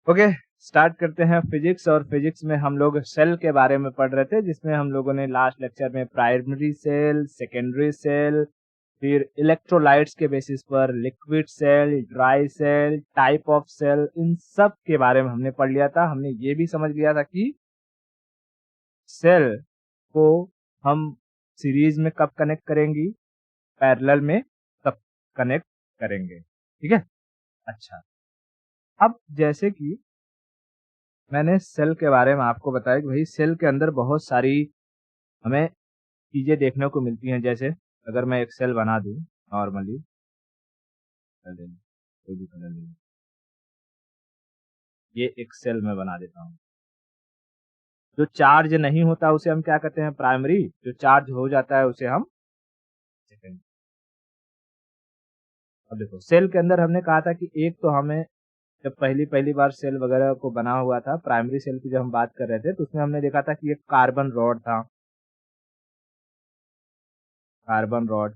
Okay, start करते हैं physics. और फिजिक्स में हम लोग सेल के बारे में पढ़ रहे थे, जिसमें हम लोगों ने लास्ट लेक्चर में प्राइमरी सेल, सेकेंडरी सेल, फिर इलेक्ट्रोलाइट्स के बेसिस पर liquid cell, dry cell, type of cell, इन सब के बारे में हमने पढ़ लिया था। हमने ये भी समझ लिया था कि सेल को हम सीरीज में कब कनेक्ट करेंगी, पैरेलल में कब कनेक्ट करेंगे। ठीक है, अच्छा। अब जैसे कि मैंने सेल के बारे में आपको बताया कि भाई सेल के अंदर बहुत सारी हमें चीजें देखने को मिलती हैं। जैसे अगर मैं एक सेल बना दूं नॉर्मली, कोई भी कलर ले, ये एक सेल मैं बना देता हूँ। जो चार्ज नहीं होता उसे हम क्या कहते हैं, प्राइमरी। जो चार्ज हो जाता है उसे हम सेकेंडरी। अब देखो, सेल के अंदर हमने कहा था कि एक तो हमें जब पहली पहली बार सेल वगैरह को बना हुआ था, प्राइमरी सेल की जब हम बात कर रहे थे, तो उसमें हमने देखा था कि एक कार्बन रॉड था। कार्बन रॉड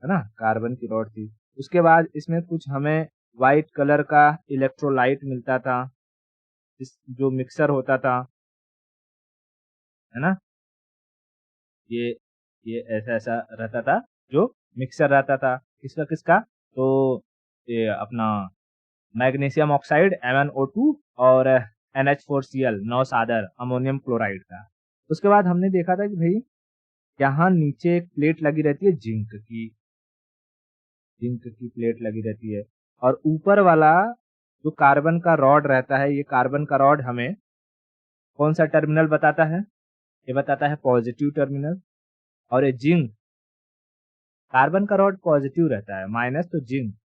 है ना, कार्बन की रॉड थी। उसके बाद इसमें कुछ हमें व्हाइट कलर का इलेक्ट्रोलाइट मिलता था, जो मिक्सर होता था, है ना। ये ये ऐसा ऐसा रहता था, जो मिक्सर रहता था। किसका किसका, तो ये अपना मैग्नीशियम ऑक्साइड MnO2 और NH4Cl नौसादर अमोनियम क्लोराइड का। उसके बाद हमने देखा था कि भाई यहाँ नीचे एक प्लेट लगी रहती है जिंक की प्लेट लगी रहती है। और ऊपर वाला जो कार्बन का रॉड रहता है, ये कार्बन का रॉड हमें कौन सा टर्मिनल बताता है, ये बताता है पॉजिटिव टर्मिनल। और ये जिंक, कार्बन का रॉड पॉजिटिव रहता है, माइनस तो जिंक,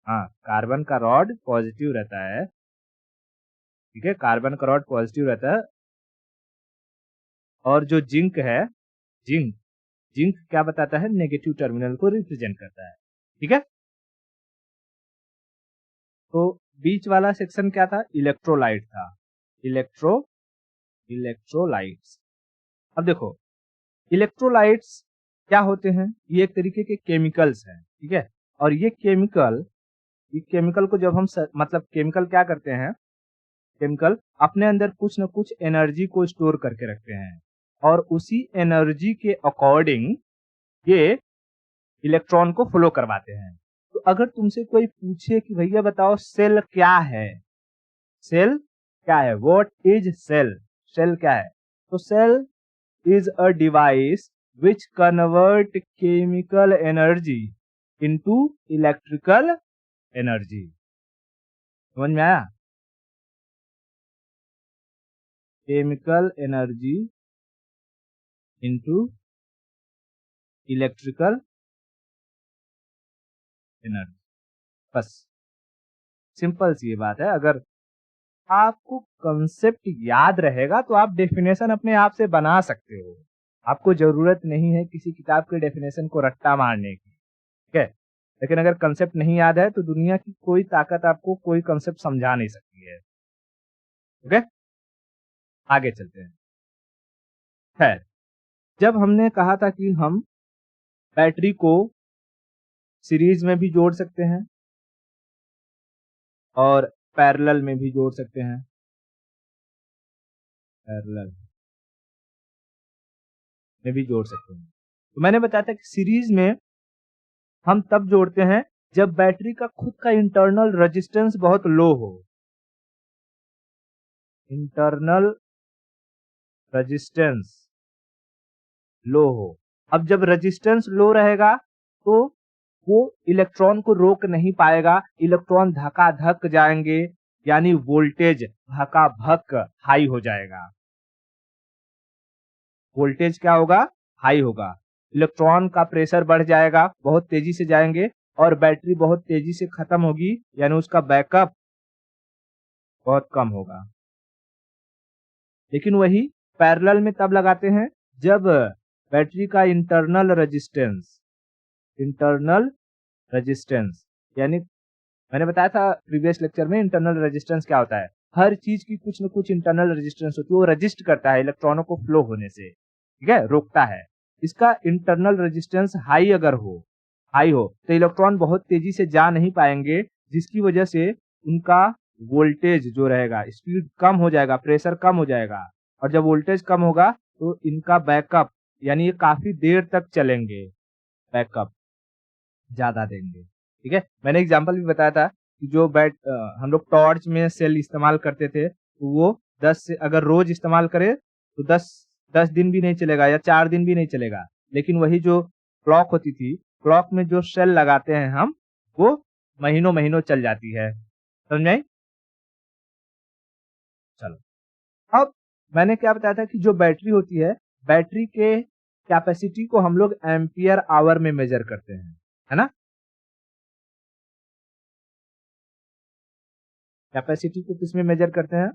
हाँ कार्बन का रॉड पॉजिटिव रहता है। ठीक है, कार्बन का रॉड पॉजिटिव रहता है। और जो जिंक है, जिंक जिंक क्या बताता है, नेगेटिव टर्मिनल को रिप्रेजेंट करता है। ठीक है, तो बीच वाला सेक्शन क्या था, इलेक्ट्रोलाइट था। इलेक्ट्रोलाइट्स। अब देखो, इलेक्ट्रोलाइट्स क्या होते हैं, ये एक तरीके के केमिकल्स हैं। ठीक है, और ये केमिकल को जब हम मतलब केमिकल क्या करते हैं, केमिकल अपने अंदर कुछ न कुछ एनर्जी को स्टोर करके रखते हैं, और उसी एनर्जी के अकॉर्डिंग ये इलेक्ट्रॉन को फ्लो करवाते हैं। तो अगर तुमसे कोई पूछे कि भैया बताओ सेल क्या है, सेल क्या है, व्हाट इज सेल, सेल क्या है, तो cell is a device which convert chemical energy into electrical energy. समझ में आया, chemical energy into electrical energy, बस सिंपल सी ये बात है। अगर आपको कंसेप्ट याद रहेगा तो आप डेफिनेशन अपने आप से बना सकते हो। आपको जरूरत नहीं है किसी किताब के डेफिनेशन को रट्टा मारने की। ठीक है, लेकिन अगर कंसेप्ट नहीं याद है तो दुनिया की कोई ताकत आपको कोई कंसेप्ट समझा नहीं सकती है। ओके, आगे चलते हैं। खैर, जब हमने कहा था कि हम बैटरी को सीरीज में भी जोड़ सकते हैं और पैरेलल में भी जोड़ सकते हैं, पैरेलल में भी जोड़ सकते हैं, तो मैंने बताया था कि सीरीज में हम तब जोड़ते हैं जब बैटरी का खुद का इंटरनल रेजिस्टेंस बहुत लो हो। इंटरनल रेजिस्टेंस लो हो। अब जब रेजिस्टेंस लो रहेगा तो वो इलेक्ट्रॉन को रोक नहीं पाएगा, इलेक्ट्रॉन धक्का-धक जाएंगे, यानी वोल्टेज भका-भक हाई हो जाएगा। वोल्टेज क्या होगा, हाई होगा। इलेक्ट्रॉन का प्रेशर बढ़ जाएगा, बहुत तेजी से जाएंगे, और बैटरी बहुत तेजी से खत्म होगी, यानी उसका बैकअप बहुत कम होगा। लेकिन वही पैरेलल में तब लगाते हैं जब बैटरी का इंटरनल रेजिस्टेंस, यानी मैंने बताया था प्रीवियस लेक्चर में इंटरनल रेजिस्टेंस क्या होता है। हर चीज की कुछ न कुछ इंटरनल रेजिस्टेंस होती है, वो रजिस्ट करता है इलेक्ट्रॉनों को फ्लो होने से। ठीक है, रोकता है। इसका इंटरनल रेजिस्टेंस हाई अगर हाई हो तो इलेक्ट्रॉन बहुत तेजी से जा नहीं पाएंगे, जिसकी वजह से उनका वोल्टेज जो रहेगा, स्पीड कम हो जाएगा, प्रेशर कम हो जाएगा, और जब वोल्टेज कम होगा तो इनका बैकअप यानी ये काफी देर तक चलेंगे, बैकअप ज्यादा देंगे। ठीक है, मैंने एग्जांपल भी बताया था कि जो हम लोग टॉर्च में सेल इस्तेमाल करते थे, तो वो 10 से अगर रोज इस्तेमाल करे तो 10 दिन भी नहीं चलेगा या 4 दिन भी नहीं चलेगा। लेकिन वही जो क्लॉक होती थी, क्लॉक में जो सेल लगाते हैं हम, वो महीनों महीनों चल जाती है। समझ आई? चलो, अब मैंने क्या बताया था कि जो बैटरी होती है, बैटरी के कैपेसिटी को हम लोग एम्पियर आवर में मेजर करते हैं, है ना? कैपेसिटी को किस में मेजर करते हैं?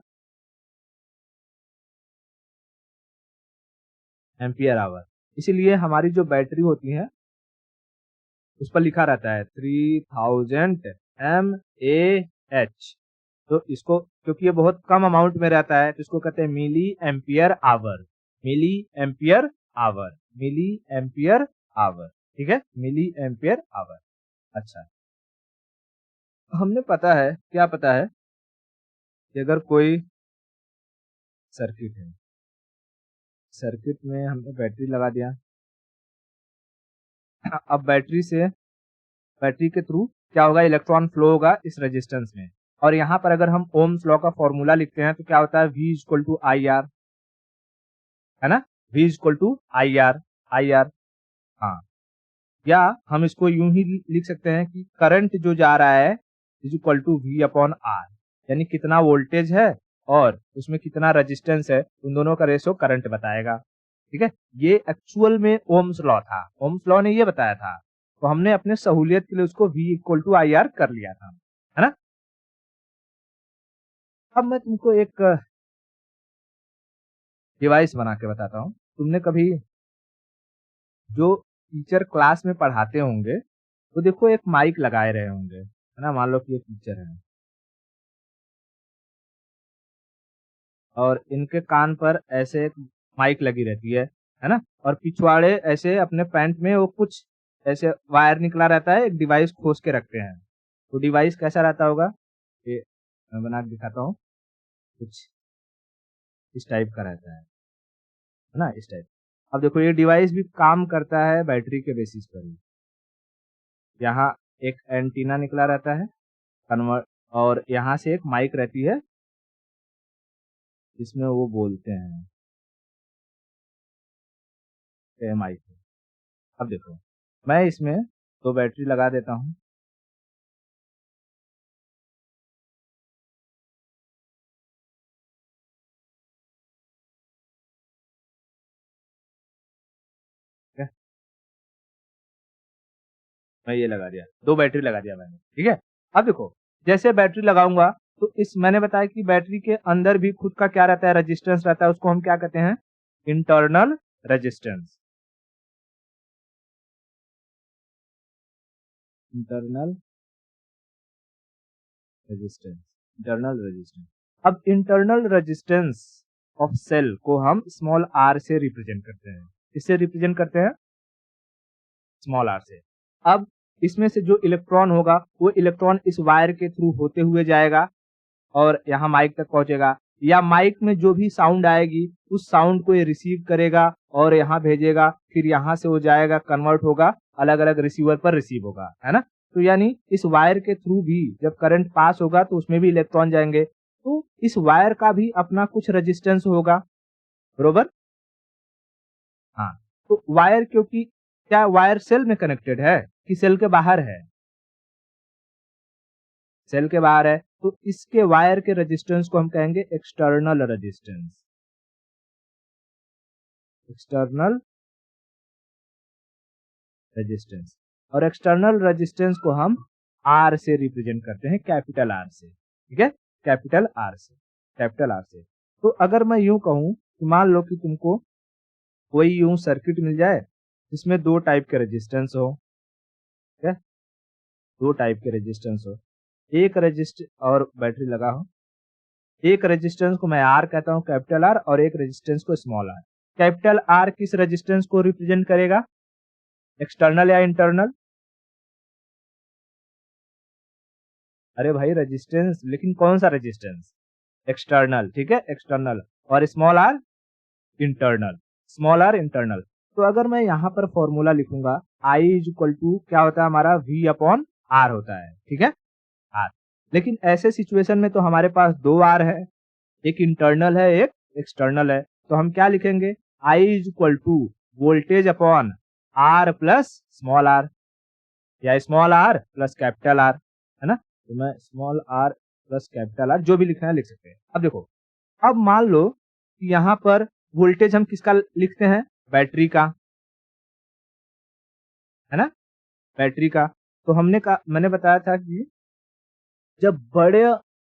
Ampere hour. इसीलिए हमारी जो बैटरी होती है उस पर लिखा रहता है 3000 mAh। तो इसको क्योंकि ये बहुत कम अमाउंट में रहता है तो इसको कहते हैं milli ampere hour. Milli ampere hour, milli ampere hour. ठीक है, मिली एम्पियर आवर। अच्छा, हमने पता है, क्या पता है कि अगर कोई सर्किट है, सर्किट में हमने बैटरी लगा दिया, अब बैटरी के थ्रू क्या होगा, इलेक्ट्रॉन फ्लो होगा इस रेजिस्टेंस में। और यहाँ पर अगर हम ओम्स लॉ का फॉर्मूला लिखते हैं तो क्या होता है, V equal to I R, है ना? V equal to I R, I R. हाँ, या हम इसको यूं ही लिख सकते हैं कि करंट जो जा रहा है is equal to V upon R, यानी कितना वोल्टेज है और उसमें कितना रेजिस्टेंस है, उन दोनों का रेशो करंट बताएगा। ठीक है, ये एक्चुअल में ओम्स लॉ था, ओम्स लॉ ने ये बताया था, तो हमने अपने सहूलियत के लिए उसको V equal to I R कर लिया था, है ना? अब मैं तुमको एक डिवाइस बना के बताता हूँ। तुमने कभी जो टीचर क्लास में पढ़ाते होंगे तो देखो एक माइक लगाए रहे होंगे, है ना? मान लो कि ये टीचर है और इनके कान पर ऐसे एक माइक लगी रहती है ना? और पिछवाड़े ऐसे अपने पैंट में वो कुछ ऐसे वायर निकला रहता है, एक डिवाइस खोस के रखते हैं। तो डिवाइस कैसा रहता होगा, ये मैं बना के दिखाता हूँ, कुछ इस टाइप का रहता है ना? इस टाइप। अब देखो ये डिवाइस भी काम करता है बैटरी के बेसिस पर ही। यहाँ एक एंटीना निकला रहता है कन्वर्ट, और यहाँ से एक माइक रहती है जिसमें वो बोलते हैं, माइक। अब देखो मैं इसमें दो बैटरी लगा देता हूँ। ठीक है, मैं ये लगा दिया, दो बैटरी लगा दिया मैंने। ठीक है, अब देखो जैसे बैटरी लगाऊंगा तो इस मैंने बताया कि बैटरी के अंदर भी खुद का क्या रहता है, रेजिस्टेंस रहता है, उसको हम क्या कहते हैं, internal resistance. Internal resistance, internal resistance. अब इंटरनल रेजिस्टेंस ऑफ सेल को हम स्मॉल आर से रिप्रेजेंट करते हैं। इससे रिप्रेजेंट करते हैं स्मॉल आर से। अब इसमें से जो इलेक्ट्रॉन होगा वो इलेक्ट्रॉन इस वायर के थ्रू होते हुए जाएगा और यहाँ माइक तक पहुंचेगा, या माइक में जो भी साउंड आएगी उस साउंड को ये रिसीव करेगा और यहाँ भेजेगा, फिर यहाँ से वो जाएगा, कन्वर्ट होगा, अलग अलग रिसीवर पर रिसीव होगा, है ना? तो यानी इस वायर के थ्रू भी जब करंट पास होगा तो उसमें भी इलेक्ट्रॉन जाएंगे, तो इस वायर का भी अपना कुछ रेजिस्टेंस होगा, बरोबर? हाँ, तो वायर, क्योंकि क्या वायर सेल में कनेक्टेड है कि सेल के बाहर है? सेल के बाहर है, तो इसके वायर के रेजिस्टेंस को हम कहेंगे एक्सटर्नल रेजिस्टेंस। एक्सटर्नल रेजिस्टेंस, और एक्सटर्नल रेजिस्टेंस को हम आर से रिप्रेजेंट करते हैं, कैपिटल आर से। ठीक है, कैपिटल आर से, कैपिटल आर से। तो अगर मैं यूं कहूं कि मान लो कि तुमको कोई यूं सर्किट मिल जाए जिसमें दो टाइप के रेजिस्टेंस हो, ठीक है, दो टाइप के रेजिस्टेंस हो, एक रेजिस्ट और बैटरी लगा हो, एक रेजिस्टेंस को मैं आर कहता हूं, कैपिटल आर, और एक रेजिस्टेंस को स्मॉल आर। कैपिटल आर किस रेजिस्टेंस को रिप्रेजेंट करेगा, एक्सटर्नल या इंटरनल? अरे भाई रेजिस्टेंस, लेकिन कौन सा रेजिस्टेंस? एक्सटर्नल, ठीक है, एक्सटर्नल। और small R internal, small R internal. तो अगर मैं यहाँ पर फॉर्मूला लिखूंगा, आई इज इक्वल टू क्या होता है हमारा, वी अपॉन आर होता है, ठीक है, आर। लेकिन ऐसे सिचुएशन में तो हमारे पास दो आर है, एक इंटरनल है, एक एक्सटर्नल है। तो हम क्या लिखेंगे, I is equal to voltage upon R plus small R, या small R plus capital R, है ना। तो मैं small R plus capital R जो भी लिखना है लिख सकते हैं। अब देखो, अब मान लो कि यहाँ पर वोल्टेज हम किसका लिखते हैं, बैटरी का, है ना, बैटरी का। तो मैंने बताया था कि जब बड़े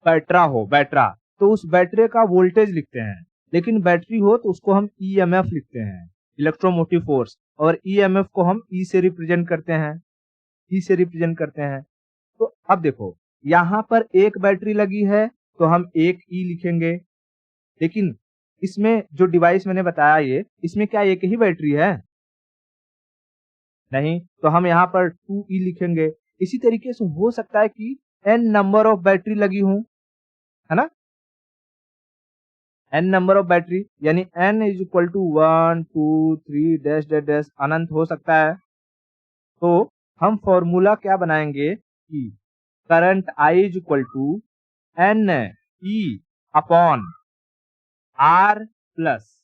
बैटरा तो उस बैटरी का वोल्टेज लिखते हैं, लेकिन बैटरी हो तो उसको हम ईएमएफ लिखते हैं, इलेक्ट्रोमोटिव फोर्स। और ईएमएफ को हम ई से रिप्रेजेंट करते हैं, ई से रिप्रेजेंट करते हैं। तो अब देखो, यहाँ पर एक बैटरी लगी है तो हम एक ई लिखेंगे, लेकिन इसमें जो डिवाइस मैंने बताया ये, इसमें क्या एक ही बैटरी है? नहीं, तो हम यहाँ पर 2E लिखेंगे। इसी तरीके से हो सकता है कि n नंबर ऑफ बैटरी लगी हो, है ना, n नंबर ऑफ बैटरी, यानी n is equal to 1 2 3 dash dash dash अनंत हो सकता है। तो हम फॉर्मूला क्या बनाएंगे कि current I is equal to N E upon R plus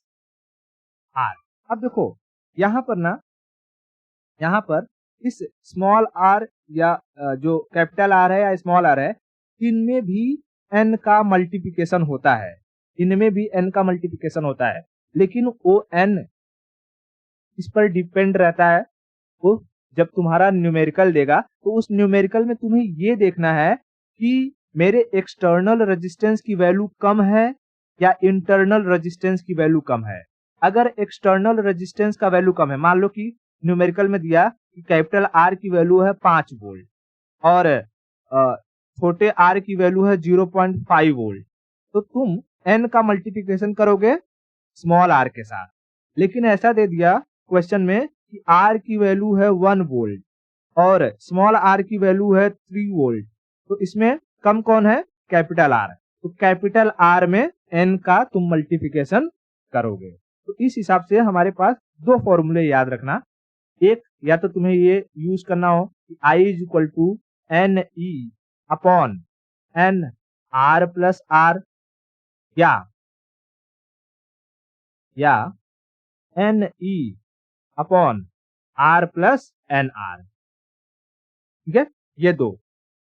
R. अब देखो यहाँ पर ना, यहाँ पर इस स्मॉल आर या जो कैपिटल आर है या स्मॉल आर है, इनमें भी एन का मल्टीप्लिकेशन होता है, इनमें भी एन का मल्टीप्लिकेशन होता है। लेकिन वो एन इस पर डिपेंड रहता है, वो जब तुम्हारा न्यूमेरिकल देगा तो उस न्यूमेरिकल में तुम्हें ये देखना है कि मेरे एक्सटर्नल रेजिस्टेंस की वैल्यू कम है या इंटरनल रेजिस्टेंस की वैल्यू कम है। अगर एक्सटर्नल रेजिस्टेंस का वैल्यू कम है, मान लो कि न्यूमेरिकल में दिया कि कैपिटल आर की वैल्यू है 5 वोल्ट और छोटे आर की वैल्यू है 0.5 वोल्ट, तो तुम एन का मल्टीप्लिकेशन करोगे स्मॉल आर के साथ। लेकिन ऐसा दे दिया क्वेश्चन में कि आर की वैल्यू है 1 वोल्ट और स्मॉल आर की वैल्यू है 3 वोल्ट, तो इसमें कम कौन है, कैपिटल आर। तो कैपिटल आर में एन का तुम मल्टीप्लिकेशन करोगे। तो इस हिसाब से हमारे पास दो फॉर्मूले याद रखना, एक या तो तुम्हें ये यूज करना हो कि I is equal to N E upon N R plus R, या N E upon R plus N R, ठीक है। ये दो,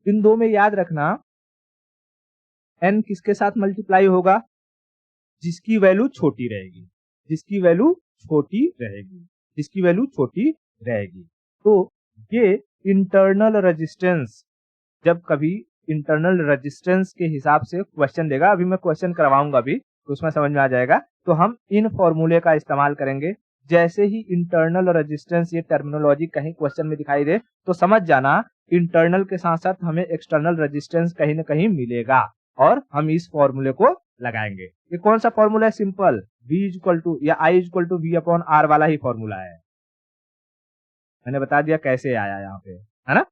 इन दो में याद रखना एन किसके साथ मल्टीप्लाई होगा, जिसकी वैल्यू छोटी रहेगी, जिसकी वैल्यू छोटी रहेगी, जिसकी वैल्यू छोटी रहेगी। तो ये इंटरनल रेजिस्टेंस, जब कभी इंटरनल रेजिस्टेंस के हिसाब से क्वेश्चन देगा, अभी मैं क्वेश्चन करवाऊंगा अभी तो उसमें समझ में आ जाएगा, तो हम इन फॉर्मूले का इस्तेमाल करेंगे। जैसे ही इंटरनल रेजिस्टेंस ये टर्मिनोलॉजी कहीं क्वेश्चन में दिखाई दे तो समझ जाना इंटरनल के साथ साथ हमें एक्सटर्नल रेजिस्टेंस कहीं ना कहीं मिलेगा और हम इस फॉर्मूले को लगाएंगे। ये कौन सा फॉर्मूला है, सिंपल, V इक्वल टू या I equal to V upon R वाला ही फॉर्मूला है। मैंने बता दिया कैसे आया यहाँ पे, है ना।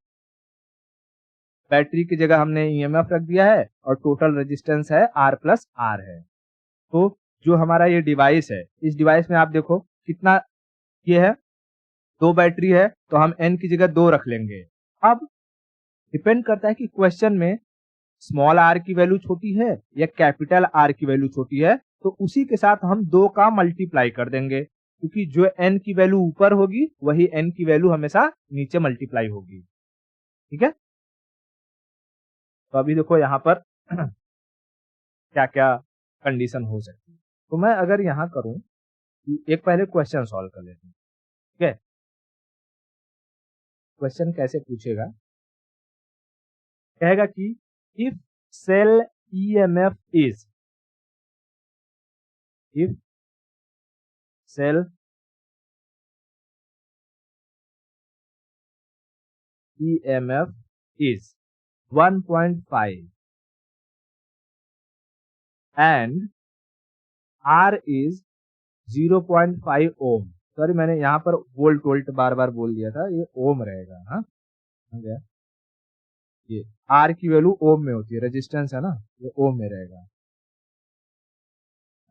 बैटरी की जगह हमने ईएमएफ रख दिया है और टोटल रेजिस्टेंस है आर प्लस आर है। तो जो हमारा ये डिवाइस है, इस डिवाइस में आप देखो कितना ये है, दो बैटरी है तो हम एन की जगह 2 रख लेंगे। अब डिपेंड करता है कि क्वेश्चन में स्मॉल आर की वैल्यू छोटी है या कैपिटल आर की वैल्यू छोटी है, तो उसी के साथ हम 2 का मल्टीप्लाई कर देंगे, क्योंकि जो एन की वैल्यू ऊपर होगी वही एन की वैल्यू हमेशा नीचे मल्टीप्लाई होगी, ठीक है। तो अभी देखो यहाँ पर क्या क्या कंडीशन हो सकती है। तो मैं अगर यहाँ करूं कि एक पहले क्वेश्चन सॉल्व कर लेते हैं, ठीक है। क्वेश्चन कैसे पूछेगा, कहेगा कि if cell EMF is, if cell EMF is 1.5 and R is 0.5 ohm. Sorry, मैंने यहाँ पर वोल्ट वोल्ट बार बार बोल दिया था, ये ओम रहेगा, हाँ, हो गया। ये आर की वैल्यू ओम में होती है, रेजिस्टेंस है ना, ये ओम में रहेगा।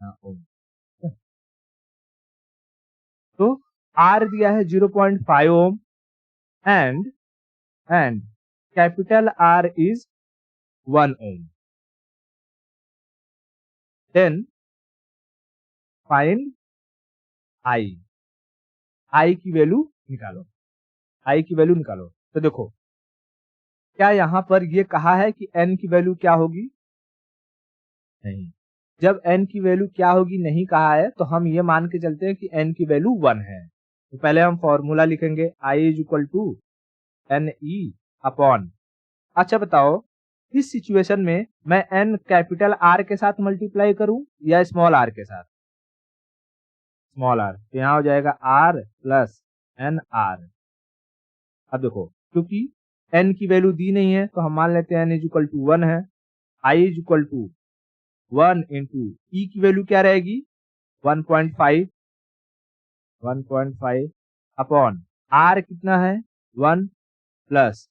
हाँ, ओम। तो आर दिया है 0.5 ohm and capital R is 1 ohm. Then find I, I की वैल्यू निकालो, आई की वैल्यू निकालो। तो देखो, क्या यहाँ पर ये कहा है कि n की वैल्यू क्या होगी? नहीं। जब n की वैल्यू क्या होगी नहीं कहा है, तो हम ये मान के चलते हैं कि n की वैल्यू 1 है। तो पहले हम फॉर्मूला लिखेंगे, I is equal to N E upon. अच्छा बताओ, इस सिचुएशन में मैं n कैपिटल R के साथ मल्टीप्लाई करूं या स्मॉल r के साथ? Small r। तो यहाँ हो जाएगा r प्लस एन आर। अब देखो, क्योंकि n की वैल्यू दी नहीं है तो हम मान लेते हैं n इज इक्वल टू 1 है। I is equal to 1 into E की वैल्यू क्या रहेगी? 1.5 अपॉन r कितना है? 1 प्लस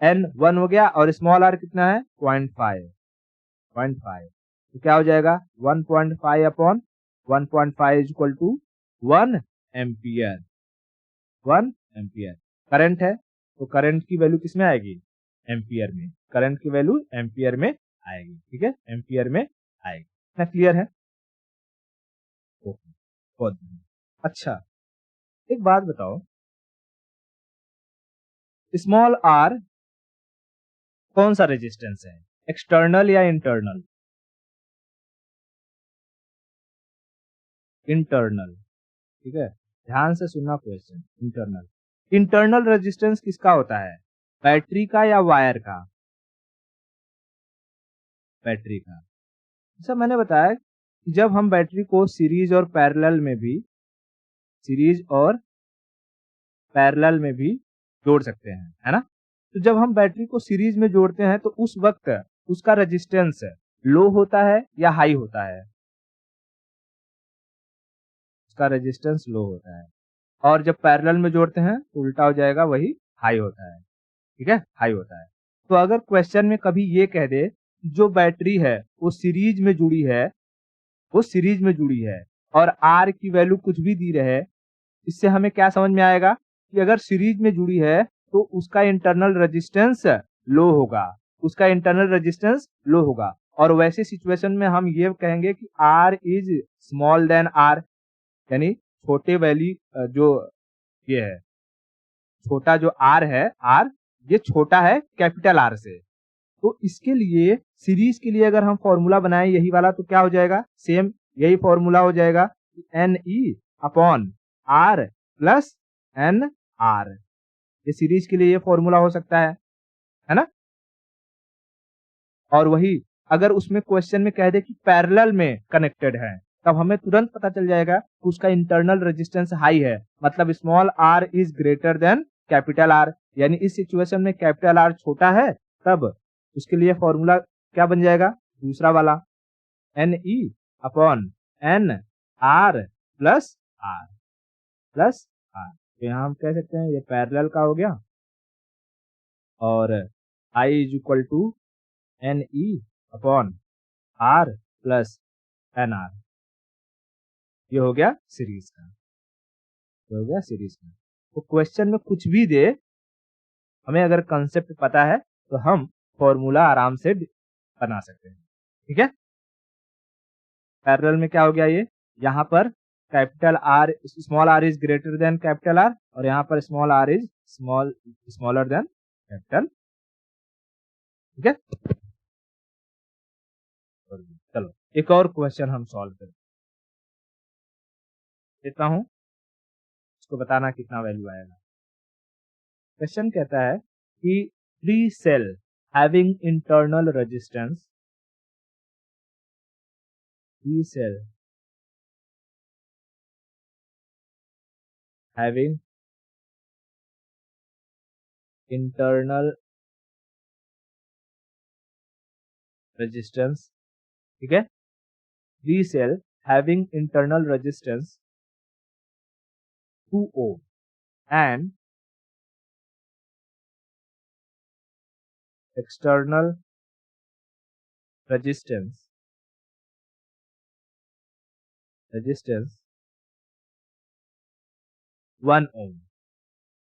n 1 हो गया और स्मॉल r कितना है? 0.5। तो क्या हो जाएगा? 1.5 upon 1.5 is equal to 1 ampere. 1 ampere current है, तो करंट की वैल्यू किस में आएगी? एम्पियर में। करंट की वैल्यू एम्पियर में आएगी, ठीक है, एम्पियर में आएगी। इतना क्लियर है? ओके, बहुत बढ़िया। अच्छा, एक बात बताओ, स्मॉल आर कौन सा रेजिस्टेंस है, एक्सटर्नल या इंटरनल? इंटरनल, ठीक है, ध्यान से सुनना क्वेश्चन। इंटरनल, इंटरनल रेजिस्टेंस किसका होता है, बैटरी का या वायर का? बैटरी का। जैसा मैंने बताया कि जब हम बैटरी को सीरीज और पैरेलल में भी जोड़ सकते हैं, है ना। तो जब हम बैटरी को सीरीज में जोड़ते हैं तो उस वक्त उसका रेजिस्टेंस लो होता है या हाई होता है? उसका रेजिस्टेंस लो होता है। और जब पैरेलल में जोड़ते हैं तो उल्टा हो जाएगा, वही हाई होता है, ठीक है, हाई होता है। तो अगर क्वेश्चन में कभी ये कह दे जो बैटरी है वो सीरीज में जुड़ी है, वो सीरीज में जुड़ी है और आर की वैल्यू कुछ भी दी रहे, इससे हमें क्या समझ में आएगा कि अगर सीरीज में जुड़ी है तो उसका इंटरनल रेजिस्टेंस लो होगा, उसका इंटरनल रेजिस्टेंस लो होगा। और वैसे सिचुएशन में हम ये कहेंगे कि R is small than R, यानी छोटे वैल्यू जो ये है, छोटा जो आर है, आर ये छोटा है कैपिटल आर से। तो इसके लिए सीरीज के लिए अगर हम फॉर्मूला बनाएं यही वाला, तो क्या हो जाएगा? सेम यही फॉर्मूला हो जाएगा, N E upon R plus N R. ये सीरीज के लिए ये फॉर्मूला हो सकता है ना। और वही अगर उसमें क्वेश्चन में कह दे कि पैरेलल में कनेक्टेड है, तब हमें तुरंत पता चल जाएगा कि उसका इंटरनल रेजिस्टेंस हाई है, मतलब small R is greater than capital R. यानी इस सिचुएशन में कैपिटल आर छोटा है, तब उसके लिए फॉर्मूला क्या बन जाएगा? दूसरा वाला, N E upon N R plus R plus R. तो यहाँ हम कह सकते हैं ये पैरेलल का हो गया और I is equal to N E upon R plus N R. ये हो गया सीरीज का, ये हो गया सीरीज का। तो क्वेश्चन में कुछ भी दे, हमें अगर कंसेप्ट पता है तो हम फॉर्मूला आराम से बना सकते हैं, ठीक है। पैरेलल में क्या हो गया, ये यहाँ पर capital R, small R is greater than capital R, और यहाँ पर small R is smaller than capital, ठीक है। चलो एक और क्वेश्चन हम सॉल्व कर देता हूं, इसको बताना कितना वैल्यू आएगा। क्वेश्चन कहता है कि 3 cell having internal resistance, 3 cell having internal resistance, ठीक है, 3 cell having internal resistance 2 ohm, and external resistance 1 ohm.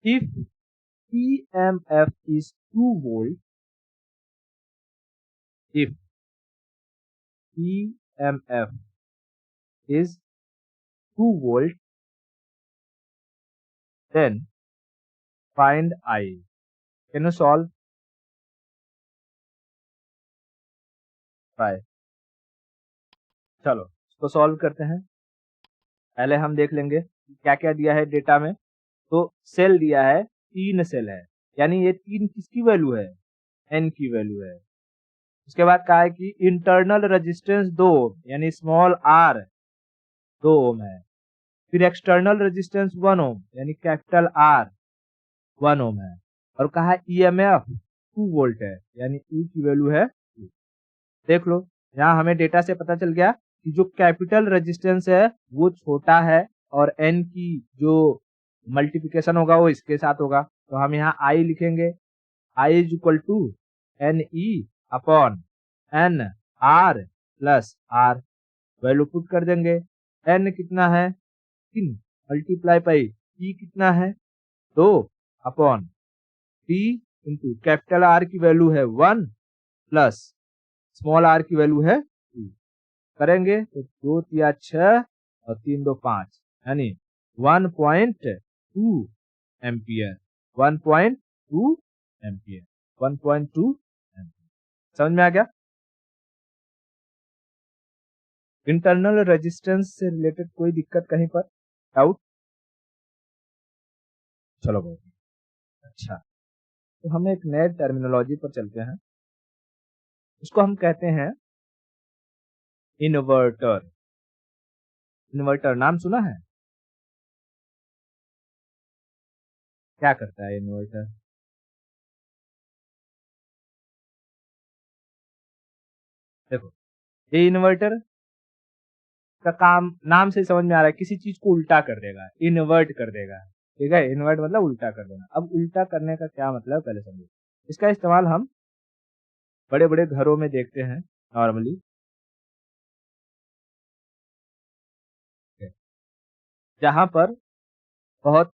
If EMF is 2 volt, if EMF is 2 volt, then find I. Can you solve? Try. चलो इसको solve करते हैं। पहले हम देख लेंगे क्या क्या दिया है डेटा में। तो सेल दिया है, 3 सेल है, यानी ये 3 किसकी वैल्यू है? एन की वैल्यू है। उसके बाद कहा है कि इंटरनल रेजिस्टेंस 2 ओम, यानी स्मॉल आर 2 ओम है। फिर एक्सटर्नल रेजिस्टेंस 1 ओम, यानी कैपिटल आर 1 ओम है। और कहा ईएमएफ 2 वोल्ट है, यानी ई की वैल्यू है 2। देख लो यहाँ हमें डेटा से पता चल गया कि जो कैपिटल रेजिस्टेंस है वो छोटा है और एन की जो मल्टीप्लिकेशन होगा वो इसके साथ होगा। तो हम यहाँ आई लिखेंगे, I is equal to N E upon N R plus R. Value put कर देंगे। एन कितना है 3 मल्टीप्लाई पाई ई कितना है 2 upon T into capital R की वैल्यू है 1 प्लस स्मॉल आर की वैल्यू है 2। करेंगे तो 2 तिया 6 और 3 2 5, यानी 1.2 एम्पियर 1.2 एम्पियर 1.2 एम्पियर। समझ में आ गया? इंटरनल रेजिस्टेंस से रिलेटेड कोई दिक्कत कहीं पर, डाउट? चलो बहुत अच्छा। तो हम एक नए टर्मिनोलॉजी पर चलते हैं, उसको हम कहते हैं इन्वर्टर। इन्वर्टर नाम सुना है? क्या करता है इन्वर्टर? देखो ये इन्वर्टर का काम नाम से समझ में आ रहा है, किसी चीज को उल्टा कर देगा, इन्वर्ट कर देगा। ठीक है, इन्वर्ट मतलब उल्टा कर देना। अब उल्टा करने का क्या मतलब पहले समझो। इसका इस्तेमाल हम बड़े बड़े घरों में देखते हैं नॉर्मली। जहां पर बहुत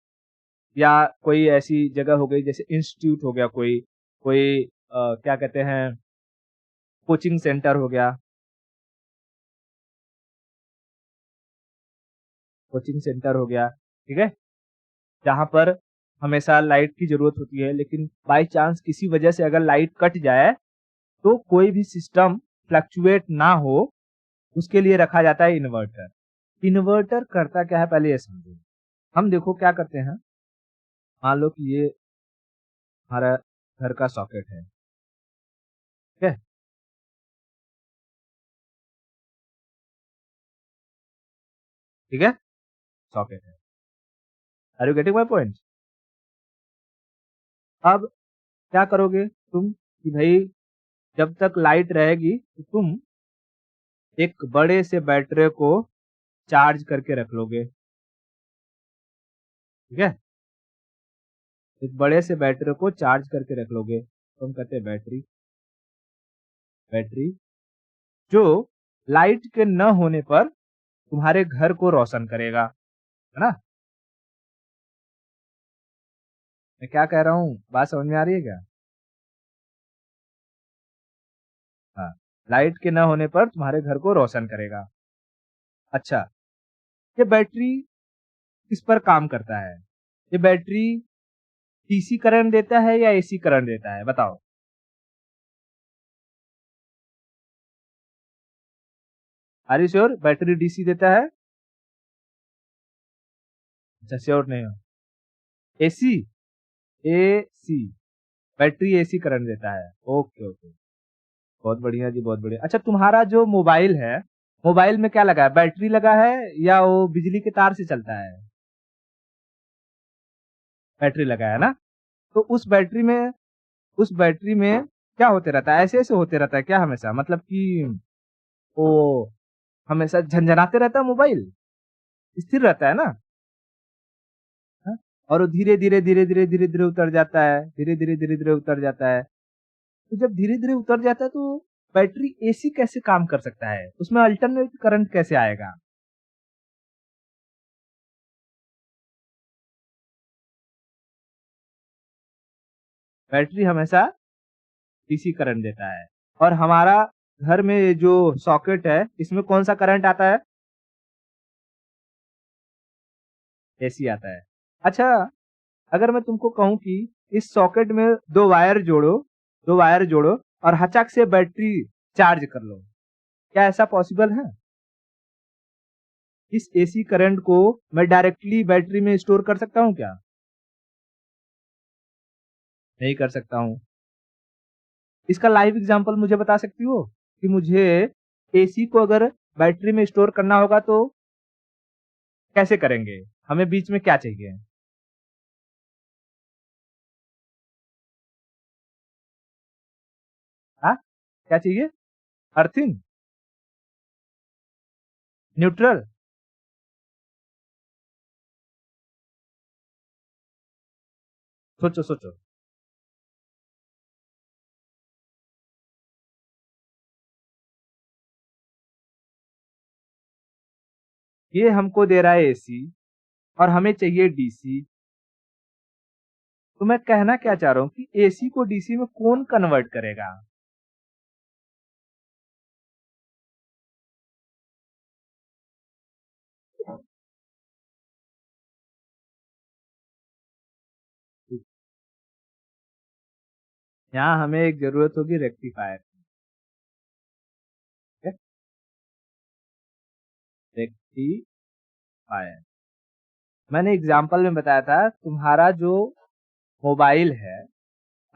या कोई ऐसी जगह हो गई जैसे इंस्टीट्यूट हो गया, कोई कोई क्या कहते हैं कोचिंग सेंटर हो गया, कोचिंग सेंटर हो गया, ठीक है, जहां पर हमेशा लाइट की जरूरत होती है, लेकिन बाय चांस किसी वजह से अगर लाइट कट जाए तो कोई भी सिस्टम फ्लक्चुएट ना हो, उसके लिए रखा जाता है इन्वर्टर। इन्वर्टर करता क्या है पहले ये समझो। हम देखो क्या करते हैं, मान लो कि ये हमारा घर का सॉकेट है, ठीक है, ठीक है, सॉकेट है। Are you getting my point? अब क्या करोगे तुम कि भाई जब तक लाइट रहेगी तो तुम एक बड़े से बैटरी को चार्ज करके रख लोगे, ठीक है, एक बड़े से बैटरी को चार्ज करके रख लोगे, तो हम कहते हैं बैटरी। बैटरी जो लाइट के न होने पर तुम्हारे घर को रोशन करेगा, है ना? मैं क्या कह रहा हूँ, बात समझ में आ रही है क्या? हाँ, लाइट के न होने पर तुम्हारे घर को रोशन करेगा। अच्छा, ये बैटरी किस पर काम करता है? ये बैटरी डीसी करंट देता है या एसी करंट देता है, बताओ? Are you sure battery DC देता है? अच्छा, श्योर नहीं हो? AC, AC, battery AC current देता है। ओके ओके, बहुत बढ़िया जी, बहुत बढ़िया। अच्छा, तुम्हारा जो मोबाइल है, मोबाइल में क्या लगा है, बैटरी लगा है या वो बिजली के तार से चलता है? बैटरी लगा है ना? तो उस बैटरी में क्या होते रहता है, ऐसे ऐसे होते रहता है क्या हमेशा, मतलब कि वो हमेशा झंझनाते रहता है मोबाइल, स्थिर रहता है ना? हाँ? और वो धीरे धीरे धीरे धीरे धीरे धीरे उतर जाता है, धीरे धीरे धीरे धीरे उतर जाता है। तो जब धीरे-धीरे उतर जाता है तो बैटरी एसी कैसे काम कर सकता है? उसमें अल्टरनेट करंट कैसे आएगा? बैटरी हमेशा डीसी करंट देता है और हमारा घर में जो सॉकेट है, इसमें कौन-सा करंट आता है? एसी आता है। अच्छा, अगर मैं तुमको कहूँ कि इस सॉकेट में 2 वायर जोड़ो और हचक से बैटरी चार्ज कर लो, क्या ऐसा पॉसिबल है? इस एसी करंट को मैं डायरेक्टली बैटरी में स्टोर कर सकता हूँ क्या? नहीं कर सकता हूँ। इसका लाइव एग्जांपल मुझे बता सकती हो कि मुझे एसी को अगर बैटरी में स्टोर करना होगा तो कैसे करेंगे? हमें बीच में क्या चाहिए? हाँ? क्या चाहिए? अर्थिंग? न्यूट्रल? सोचो, सोचो। ये हमको दे रहा है एसी और हमें चाहिए डीसी। तो मैं कहना क्या चाह रहा हूँ कि एसी को डीसी में कौन कन्वर्ट करेगा? यहाँ हमें एक जरूरत होगी रेक्टिफायर। रेक्टिफायर। मैंने एग्जाम्पल में बताया था तुम्हारा जो मोबाइल है,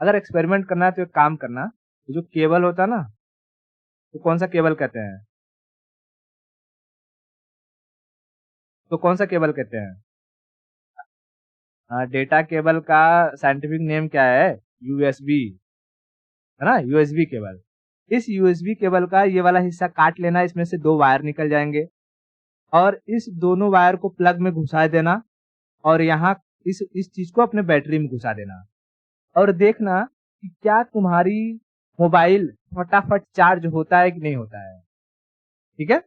अगर एक्सपेरिमेंट करना है तो एक काम करना, तो जो केबल होता है ना, तो कौन सा केबल कहते हैं? तो कौन सा केबल कहते हैं? हाँ, डेटा केबल का साइंटिफिक नेम क्या है? यूएसबी, है ना, यूएसबी केबल। इस यूएसबी केबल का ये वाला हिस्सा काट लेना, इसमें से 2 वायर निकल जाएंगे और इस दोनों वायर को प्लग में घुसा देना और यहाँ इस चीज को अपने बैटरी में घुसा देना और देखना कि क्या तुम्हारी मोबाइल फटाफट चार्ज होता है कि नहीं होता है। ठीक है,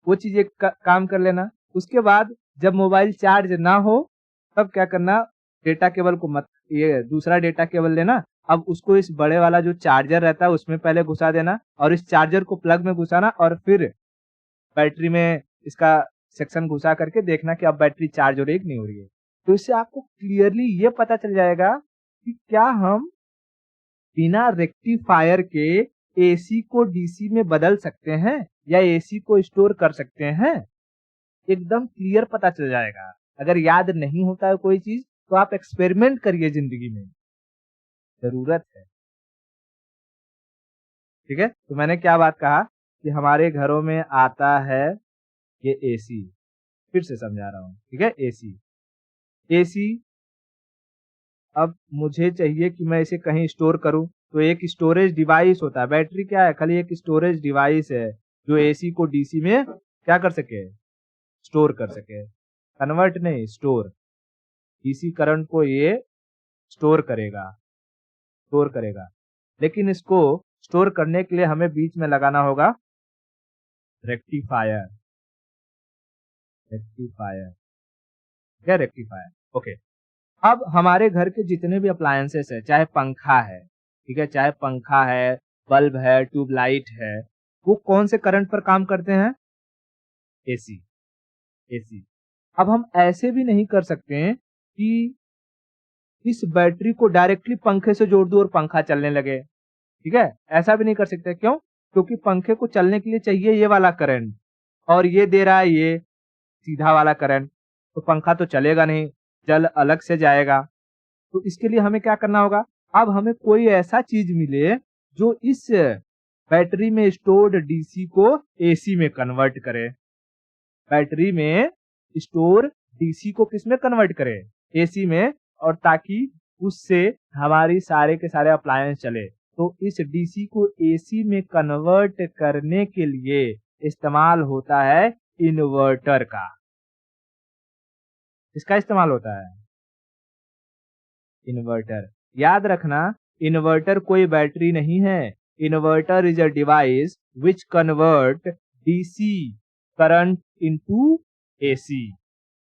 वो चीज एक काम कर लेना। उसके बाद जब मोबाइल चार्ज ना हो तब क्या करना, डेटा केबल को मत, ये दूसरा डेटा केबल लेना, अब उसको इस बड़े वाला जो चार्जर रहता है उसमें पहले घुसा देना और इस चार्जर को प्लग में घुसाना और फिर बैटरी में इसका सेक्शन घुसा करके देखना कि अब बैटरी चार्ज हो रही है कि नहीं हो रही है। तो इससे आपको क्लियरली ये पता चल जाएगा कि क्या हम बिना रेक्टिफायर के एसी को डीसी में बदल सकते हैं या एसी को स्टोर कर सकते हैं। एकदम क्लियर पता चल जाएगा। अगर याद नहीं होता है कोई चीज तो आप एक्सपेरिमेंट करिए जिंदगी में, जरूरत है। ठीक है, तो मैंने क्या बात कहा कि हमारे घरों में आता है ये एसी। फिर से समझा रहा हूँ, ठीक है, एसी। एसी, अब मुझे चाहिए कि मैं इसे कहीं स्टोर करूं, तो एक स्टोरेज डिवाइस होता है। बैटरी क्या है? खाली एक स्टोरेज डिवाइस है जो एसी को डीसी में क्या कर सके? स्टोर कर सके। कन्वर्ट नहीं, स्टोर। डीसी करंट को ये स्टोर करेगा। लेकिन इसको स्टोर करने के लिए हमें बीच में लगाना होगा रेक्टिफायर। रेक्टिफायर, क्या? रेक्टिफायर। ओके। अब हमारे घर के जितने भी अप्लायंसेस है, चाहे पंखा है, ठीक है, चाहे पंखा है, बल्ब है, ट्यूबलाइट है, वो कौन से करंट पर काम करते हैं? एसी। एसी। अब हम ऐसे भी नहीं कर सकते हैं कि इस बैटरी को डायरेक्टली पंखे से जोड़ दूं और पंखा चलने लगे। ठीक है, ऐसा भी नहीं कर सकते। क्यों? क्योंकि पंखे को चलने के लिए चाहिए ये वाला करंट और ये दे रहा है ये सीधा वाला करंट, तो पंखा तो चलेगा नहीं, जल अलग से जाएगा। तो इसके लिए हमें क्या करना होगा? अब हमें कोई ऐसा चीज मिले जो इस बैटरी में स्टोर्ड डीसी को एसी में कन्वर्ट करे। बैटरी में स्टोर डीसी को किस में कन्वर्ट करे? एसी में। और ताकि उससे हमारी सारे के सारे अप्लायंस चले। तो इस डीसी को एसी में कन्वर्ट करने के लिए इस्तेमाल होता है इन्वर्टर का। इसका इस्तेमाल होता है इन्वर्टर। याद रखना, इन्वर्टर कोई बैटरी नहीं है। Inverter is a device which convert DC current into AC,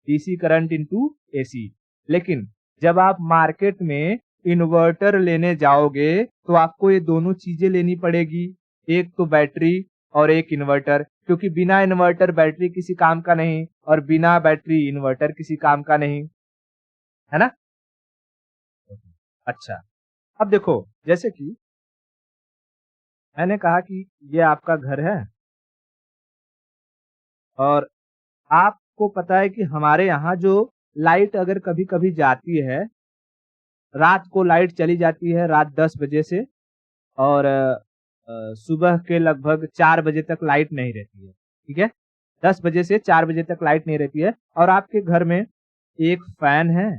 DC current into AC. लेकिन जब आप मार्केट में इन्वर्टर लेने जाओगे तो आपको ये दोनों चीजें लेनी पड़ेगी, एक तो बैटरी और एक इन्वर्टर, क्योंकि बिना इन्वर्टर बैटरी किसी काम का नहीं और बिना बैटरी इन्वर्टर किसी काम का नहीं, है ना। अच्छा, अब देखो, जैसे कि मैंने कहा कि ये आपका घर है और आपको पता है कि हमारे यहाँ जो लाइट अगर कभी कभी जाती है, रात को लाइट चली जाती है रात 10 बजे से और सुबह के लगभग 4 बजे तक लाइट नहीं रहती है, ठीक है। 10 बजे से 4 बजे तक लाइट नहीं रहती है और आपके घर में एक फैन है,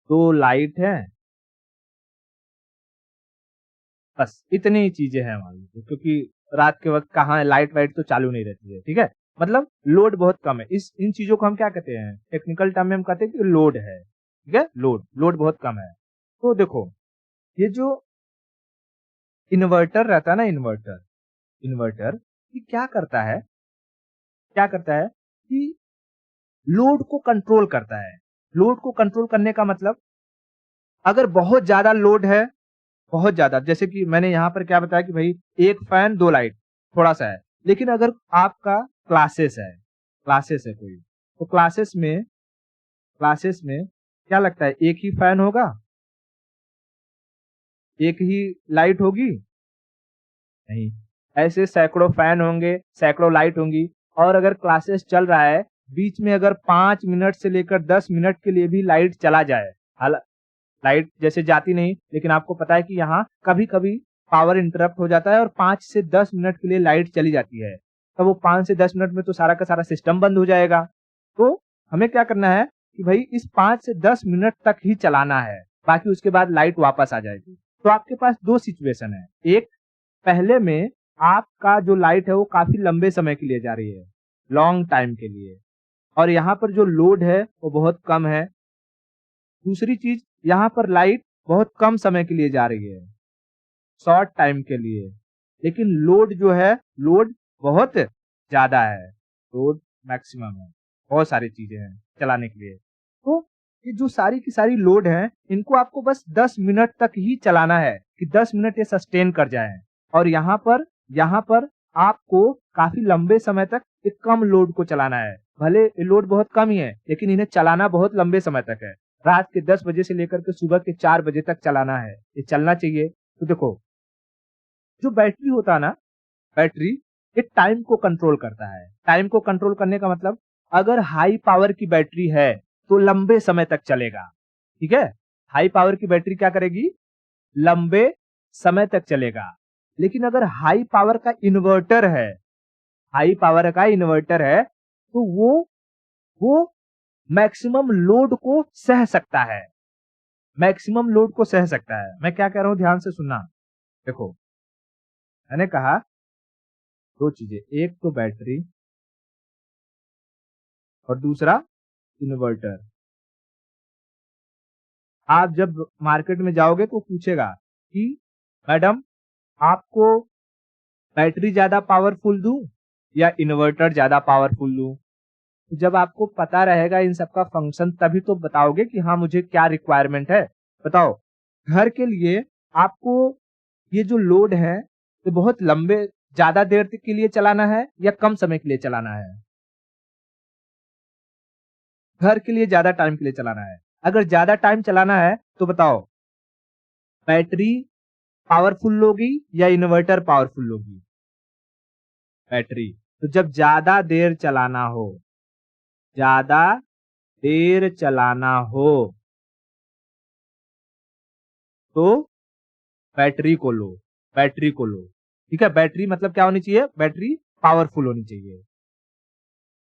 2 लाइट है, बस इतनी ही चीजें हैं मान लीजिए, क्योंकि रात के वक्त कहाँ लाइट वाइट तो चालू नहीं रहती है, ठीक है। मतलब लोड बहुत कम है। इस इन चीजों को हम क्या कहते हैं, टेक्निकल टर्म में हम कहते हैं कि लोड है, ठीक है। लोड लोड बहुत कम है। तो देखो, ये जो इन्वर्टर रहता है ना, इन्वर्टर इन्वर्टर ये क्या करता है, क्या करता है कि लोड को कंट्रोल करता है। लोड को कंट्रोल करने का मतलब, अगर बहुत ज्यादा लोड है, बहुत ज्यादा, जैसे कि मैंने यहाँ पर क्या बताया कि भाई एक फैन 2 लाइट थोड़ा सा है, लेकिन अगर आपका क्लासेस है कोई, तो क्लासेस में क्या लगता है, एक ही फैन होगा, एक ही लाइट होगी? नहीं, ऐसे सैकड़ों फैन होंगे, सैकड़ों लाइट होंगी। और अगर क्लासेस चल रहा है, बीच में अगर 5 मिनट से लेकर 10 मिनट के लिए भी लाइट चला जाए, लाइट जैसे जाती नहीं, लेकिन आपको पता है कि यहाँ कभी कभी पावर इंटरप्ट हो जाता है और 5 से 10 मिनट के लिए लाइट चली जाती है, तो वो 5 से 10 मिनट में तो सारा का सारा सिस्टम बंद हो जाएगा। तो हमें क्या करना है कि भाई इस 5 से 10 मिनट तक ही चलाना है, बाकी उसके बाद लाइट वापस आ जाएगी। तो आपके पास 2 सिचुएशन है, एक पहले में आपका जो लाइट है वो काफी लंबे समय के लिए जा रही है, लॉन्ग टाइम के लिए, और यहाँ पर जो लोड है वो बहुत कम है। दूसरी चीज, यहाँ पर लाइट बहुत कम समय के लिए जा रही है, शॉर्ट टाइम के लिए, लेकिन लोड जो है, लोड बहुत ज्यादा है, लोड मैक्सिमम है, बहुत सारी चीजें हैं चलाने के लिए। तो ये जो सारी की सारी लोड है, इनको आपको बस 10 मिनट तक ही चलाना है कि 10 मिनट ये सस्टेन कर जाए। और यहाँ पर आपको काफी लंबे समय तक एक कम लोड को चलाना है। भले लोड बहुत कम ही है, लेकिन इन्हें चलाना बहुत लंबे समय तक है, रात के 10 बजे से लेकर के सुबह के 4 बजे तक चलाना है, ये चलना चाहिए। तो देखो, जो बैटरी होता है ना, बैटरी ये टाइम को कंट्रोल करता है। टाइम को कंट्रोल करने का मतलब, अगर हाई पावर की बैटरी है तो लंबे समय तक चलेगा, ठीक है। हाई पावर की बैटरी क्या करेगी, लंबे समय तक चलेगा। लेकिन अगर हाई पावर का इन्वर्टर है, हाई पावर का इन्वर्टर है, तो वो मैक्सिमम लोड को सह सकता है, मैक्सिमम लोड को सह सकता है। मैं क्या कह रहा हूं, ध्यान से सुनना। देखो, मैंने कहा 2 चीजें, एक तो बैटरी और दूसरा इन्वर्टर। आप जब मार्केट में जाओगे तो पूछेगा कि मैडम, आपको बैटरी ज्यादा पावरफुल दूं या इन्वर्टर ज्यादा पावरफुल दूं? जब आपको पता रहेगा इन सब का फंक्शन, तभी तो बताओगे कि हाँ मुझे क्या रिक्वायरमेंट है। बताओ, घर के लिए आपको ये जो लोड है, ये बहुत लंबे, ज्यादा देर तक के लिए चलाना है या कम समय के लिए चलाना है? घर के लिए ज्यादा टाइम के लिए चलाना है। अगर ज्यादा टाइम चलाना है तो बताओ, बैटरी पावरफुल होगी या इन्वर्टर पावरफुल होगी? बैटरी। तो जब ज्यादा देर चलाना हो तो बैटरी को लो, बैटरी को लो, ठीक है। बैटरी मतलब क्या होनी चाहिए, बैटरी पावरफुल होनी चाहिए,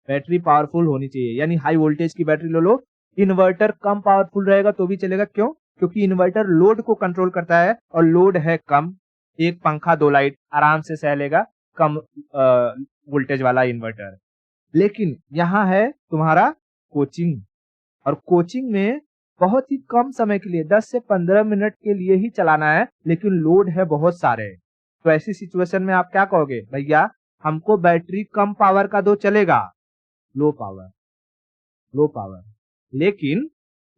बैटरी पावरफुल होनी चाहिए, यानी हाई वोल्टेज की बैटरी ले लो। इन्वर्टर कम पावरफुल रहेगा तो भी चलेगा, क्यों? क्योंकि इन्वर्टर लोड को कंट्रोल करता है और लोड है कम, एक पंखा 2 लाइट आराम से सह लेगा कम वोल्टेज वाला इन्वर्टर। लेकिन यहाँ है तुम्हारा कोचिंग, और कोचिंग में बहुत ही कम समय के लिए 10 से 15 मिनट के लिए ही चलाना है, लेकिन लोड है बहुत सारे। तो ऐसी सिचुएशन में आप क्या कहोगे, भैया हमको बैटरी कम पावर का दो, चलेगा, लो पावर, लो पावर, लेकिन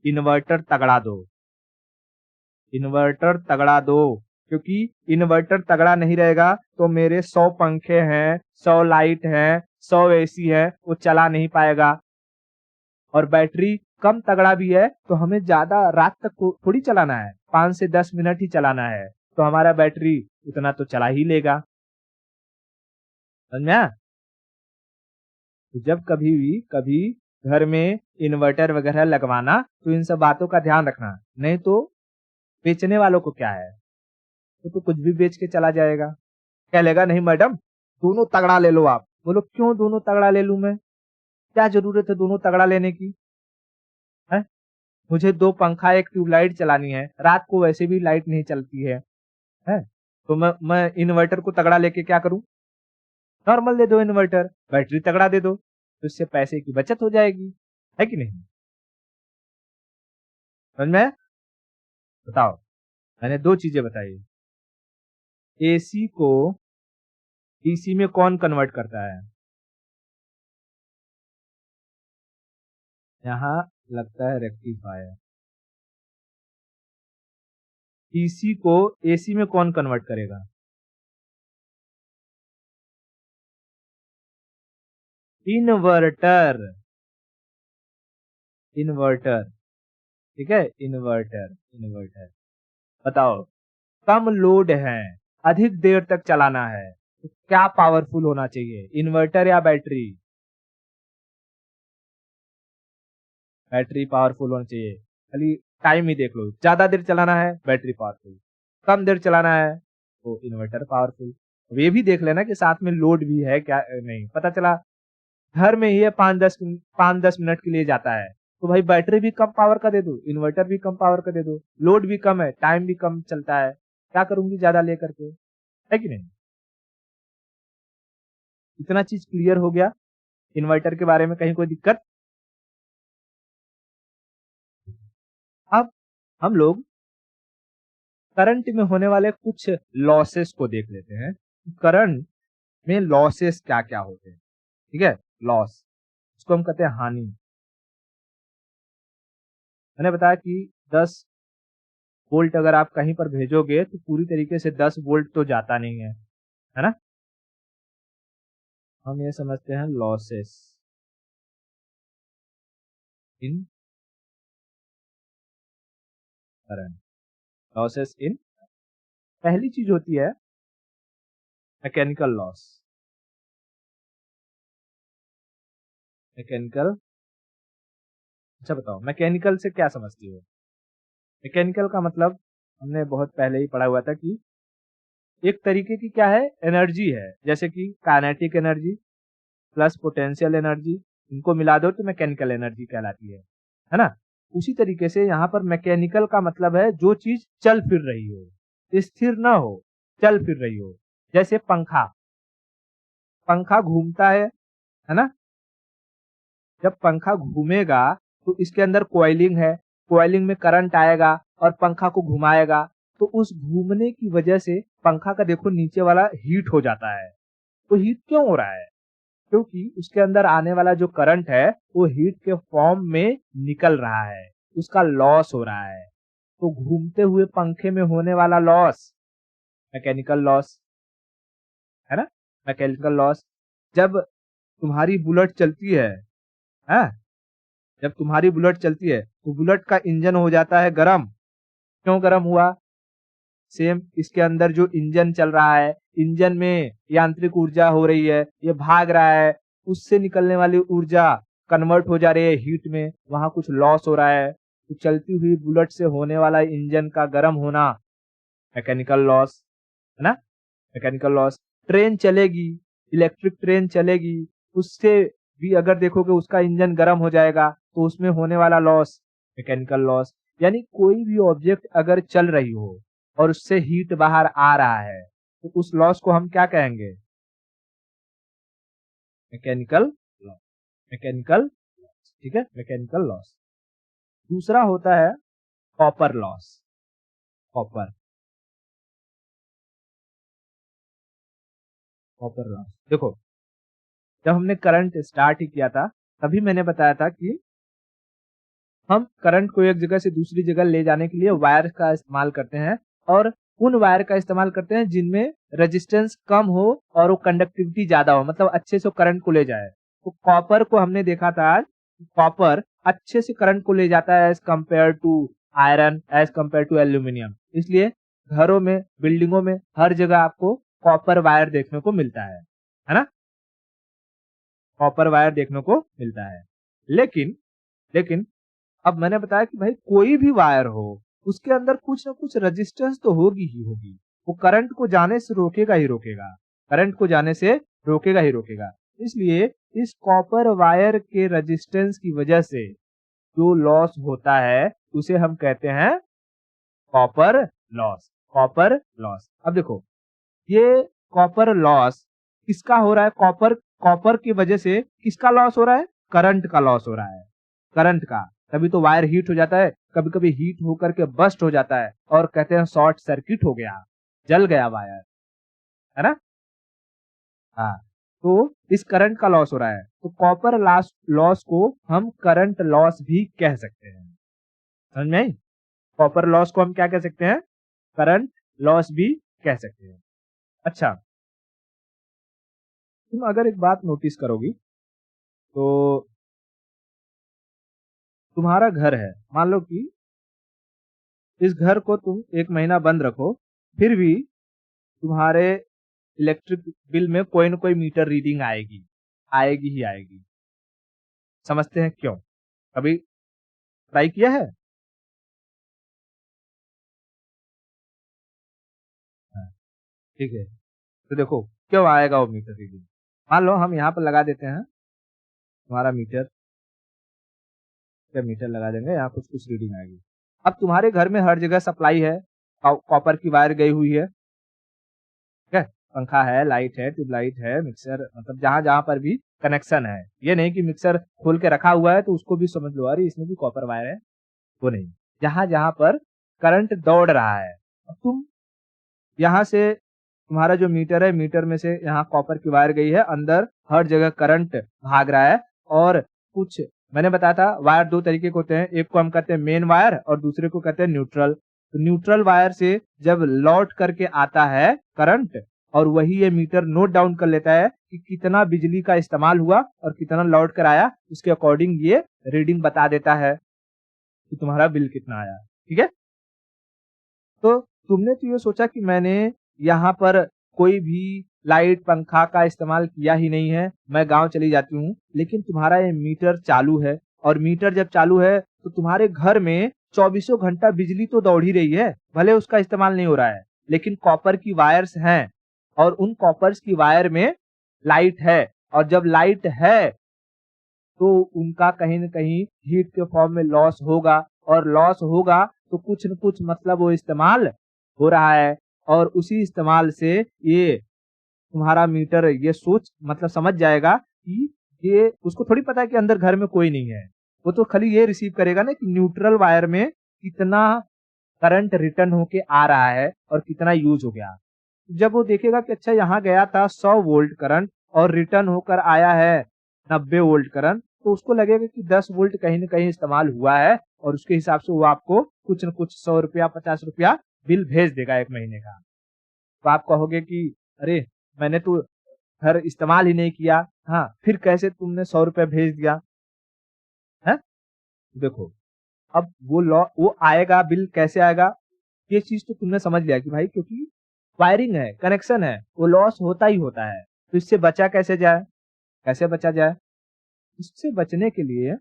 इन्वर्टर तगड़ा दो, इन्वर्टर तगड़ा दो, क्योंकि इन्वर्टर तगड़ा नहीं रहेगा तो मेरे 100 पंखे हैं, 100 लाइट हैं, 100 एसी है, वो चला नहीं पाएगा। और बैटरी कम तगड़ा भी है तो हमें ज्यादा रात तक थोड़ी चलाना है, 5 से 10 मिनट ही चलाना है, तो हमारा बैटरी उतना तो चला ही लेगा। समझ में आया? तो जब कभी घर में इन्वर्टर वगैरह लगवाना तो इन सब बातों का ध्यान रखना, नहीं तो बेचने वालों को क्या है, तो कुछ भी बेच के चला जाएगा। क्या लेगा, नहीं मैडम दोनों तगड़ा ले लो आप। बोलो क्यों दोनों तगड़ा ले लूं मैं, क्या जरूरत है दोनों तगड़ा लेने की है? मुझे 2 पंखा एक ट्यूबलाइट चलानी है, रात को वैसे भी लाइट नहीं चलती है? तो मैं इन्वर्टर को तगड़ा लेके क्या करूं, नॉर्मल दे दो इन्वर्टर, बैटरी तगड़ा दे दो, तो इससे पैसे की बचत हो जाएगी, है कि नहीं? समझ में? बताओ, मैंने 2 चीजें बताई, एसी को डीसी में कौन कन्वर्ट करता है? यहाँ लगता है रेक्टिफायर। डीसी को एसी में कौन कन्वर्ट करेगा? इन्वर्टर, इन्वर्टर, ठीक है, इन्वर्टर, इन्वर्टर। बताओ, कम लोड है, अधिक देर तक चलाना है, तो क्या पावरफुल होना चाहिए, इन्वर्टर या बैटरी? बैटरी पावरफुल होना चाहिए। खाली टाइम ही देख लो, ज्यादा देर चलाना है बैटरी पावरफुल, कम देर चलाना है तो इन्वर्टर पावरफुल। अब ये भी देख लेना कि साथ में लोड भी है क्या, नहीं पता चला घर में ही है, 5-10 मिनट के लिए जाता है, तो भाई बैटरी भी कम पावर का दे दो, इन्वर्टर भी कम पावर का दे दो, लोड भी कम है, टाइम भी कम चलता है, क्या करूंगी ज्यादा लेकर के, है कि नहीं? इतना चीज क्लियर हो गया इन्वर्टर के बारे में, कहीं कोई दिक्कत? अब हम लोग करंट में होने वाले कुछ लॉसेस को देख लेते हैं। करंट में लॉसेस क्या क्या होते हैं, ठीक है, लॉस, इसको हम कहते हैं हानि। मैंने बताया कि 10 वोल्ट अगर आप कहीं पर भेजोगे तो पूरी तरीके से 10 वोल्ट तो जाता नहीं है ना? हम ये समझते हैं losses in current, losses in, पहली चीज होती है मैकेनिकल लॉस, मैकेनिकल। अच्छा बताओ मैकेनिकल से क्या समझती हो? मैकेनिकल का मतलब हमने बहुत पहले ही पढ़ा हुआ था कि एक तरीके की क्या है, एनर्जी है, जैसे कि kinetic energy plus potential energy, इनको मिला दो तो मैकेनिकल एनर्जी कहलाती है ना? उसी तरीके से यहाँ पर मैकेनिकल का मतलब है जो चीज चल फिर रही हो, स्थिर ना हो, चल फिर रही हो। जैसे पंखा, पंखा घूमता है ना? जब पंखा घूमेगा तो इसके अंदर कॉइलिंग है, कॉइलिंग में करंट आएगा और पंखा को घुमाएगा, तो उस घूमने की वजह से पंखा का देखो नीचे वाला हीट हो जाता है। तो हीट क्यों हो रहा है? क्योंकि उसके अंदर आने वाला जो करंट है वो हीट के फॉर्म में निकल रहा है, उसका लॉस हो रहा है। तो घूमते हुए पंखे में होने वाला लॉस मैकेनिकल लॉस, है ना? Mechanical loss. जब तुम्हारी बुलेट चलती है, जब तुम्हारी बुलेट चलती है तो बुलेट का इंजन हो जाता है गरम, क्यों गरम हुआ? सेम इसके अंदर जो इंजन चल रहा है, इंजन में यांत्रिक ऊर्जा हो रही है, ये भाग रहा है, उससे निकलने वाली ऊर्जा कन्वर्ट हो जा रही है हीट में, वहां कुछ लॉस हो रहा है। तो चलती हुई बुलेट से होने वाला इंजन का गर्म होना मैकेनिकल लॉस, है ना? Mechanical loss. ट्रेन चलेगी, इलेक्ट्रिक ट्रेन चलेगी, उससे भी अगर देखोगे उसका इंजन गर्म हो जाएगा तो उसमें होने वाला लॉस मैकेनिकल लॉस। यानी कोई भी ऑब्जेक्ट अगर चल रही हो और उससे हीट बाहर आ रहा है तो उस लॉस को हम क्या कहेंगे? मैकेनिकल लॉस, मैकेनिकल लॉस, ठीक है, मैकेनिकल लॉस। दूसरा होता है copper loss. Copper copper loss देखो, जब हमने करंट स्टार्ट ही किया था तभी मैंने बताया था कि हम करंट को एक जगह से दूसरी जगह ले जाने के लिए वायर का इस्तेमाल करते हैं, और उन वायर का इस्तेमाल करते हैं जिनमें रेजिस्टेंस कम हो और वो कंडक्टिविटी ज्यादा हो, मतलब अच्छे से करंट को ले जाए। तो कॉपर को हमने देखा था आज, कॉपर अच्छे से करंट को ले जाता है as compare to iron, as compare to aluminium. इसलिए घरों में, बिल्डिंगों में, हर जगह आपको कॉपर वायर देखने को मिलता है ना? कॉपर वायर देखने को मिलता है। लेकिन लेकिन अब मैंने बताया कि भाई कोई भी वायर हो, उसके अंदर कुछ ना कुछ रेजिस्टेंस तो होगी ही होगी। वो करंट को जाने से रोकेगा ही रोकेगा, करंट को जाने से रोकेगा ही रोकेगा। इसलिए इस कॉपर वायर के रेजिस्टेंस की वजह से जो लॉस होता है उसे हम कहते हैं कॉपर लॉस। Copper loss. अब देखो, ये कॉपर लॉस किसका हो रहा है? कॉपर कॉपर की वजह से किसका लॉस हो रहा है? करंट का लॉस हो रहा है, करंट का। कभी तो वायर हीट हो जाता है, कभी कभी हीट होकर के बस्ट हो जाता है और कहते हैं शॉर्ट सर्किट हो गया, जल गया वायर, है ना? हाँ, तो इस करंट का लॉस हो रहा है, तो कॉपर लॉस लॉस को हम करंट लॉस भी कह सकते हैं। समझ में आई? कॉपर लॉस को हम क्या कह सकते हैं? करंट लॉस भी कह सकते हैं। अच्छा, तुम अगर एक बात नोटिस करोगी तो तुम्हारा घर है, मान लो कि इस घर को तुम 1 महीना बंद रखो, फिर भी तुम्हारे इलेक्ट्रिक बिल में कोई न कोई मीटर रीडिंग आएगी, आएगी ही आएगी। समझते हैं क्यों? कभी ट्राई किया है? हाँ, ठीक है। तो देखो क्यों आएगा वो मीटर रीडिंग। मान लो हम यहाँ पर लगा देते हैं तुम्हारा मीटर, क्या मीटर लगा देंगे, यहाँ कुछ कुछ रीडिंग आएगी। अब तुम्हारे घर में हर जगह सप्लाई है, कॉपर की वायर गई हुई है, ठीक है? पंखा है, लाइट है, ट्यूबलाइट है, मिक्सर, मतलब जहां जहां पर भी कनेक्शन है। ये नहीं कि मिक्सर खोल के रखा हुआ है तो उसको भी समझ लो अरे इसमें भी कॉपर वायर है, वो नहीं। जहां जहां पर करंट दौड़ रहा है, अब तुम यहाँ से, तुम्हारा जो मीटर है, मीटर में से यहाँ कॉपर की वायर गई है, अंदर हर जगह करंट भाग रहा है। और कुछ मैंने बताया था वायर दो तरीके के होते हैं, एक को हम कहते हैं मेन वायर और दूसरे को कहते हैं न्यूट्रल। तो न्यूट्रल वायर से जब लौट करके आता है करंट, और वही ये मीटर नोट डाउन कर लेता है कि कितना बिजली का इस्तेमाल हुआ और कितना लौट कर आया, उसके अकॉर्डिंग ये रीडिंग बता देता है कि तुम्हारा बिल कितना आया। ठीक है? तो तुमने तो ये सोचा कि मैंने यहाँ पर कोई भी लाइट पंखा का इस्तेमाल किया ही नहीं है, मैं गांव चली जाती हूँ, लेकिन तुम्हारा ये मीटर चालू है, और मीटर जब चालू है तो तुम्हारे घर में चौबीसों घंटा बिजली तो दौड़ ही रही है, भले उसका इस्तेमाल नहीं हो रहा है, लेकिन कॉपर की वायर्स हैं और उन कॉपर्स की वायर में लाइट है, और जब लाइट है तो उनका कहीं न कहीं हीट के फॉर्म में लॉस होगा, और लॉस होगा तो कुछ न कुछ मतलब वो इस्तेमाल हो रहा है, और उसी इस्तेमाल से ये तुम्हारा मीटर ये सोच मतलब समझ जाएगा कि ये, उसको थोड़ी पता है कि अंदर घर में कोई नहीं है। वो तो खाली ये रिसीव करेगा ना कि न्यूट्रल वायर में कितना करंट रिटर्न होके आ रहा है और कितना यूज हो गया। जब वो देखेगा कि अच्छा यहाँ गया था 100 वोल्ट करंट और रिटर्न होकर आया है 90 वोल्ट करंट, तो उसको लगेगा कि 10 वोल्ट कहीं न कहीं इस्तेमाल हुआ है, और उसके हिसाब से वो आपको कुछ न कुछ 100 रुपया 50 रुपया बिल भेज देगा 1 महीने का। तो आप कहोगे कि अरे मैंने तो घर इस्तेमाल ही नहीं किया, हाँ फिर कैसे तुमने 100 रुपया भेज दिया है? देखो, अब वो लॉ वो आएगा, बिल कैसे आएगा? ये चीज तो तुमने समझ लिया कि भाई क्योंकि वायरिंग है, कनेक्शन है, वो लॉस होता ही होता है। तो इससे बचा कैसे जाए? कैसे बचा जाए? इससे बचने के लिए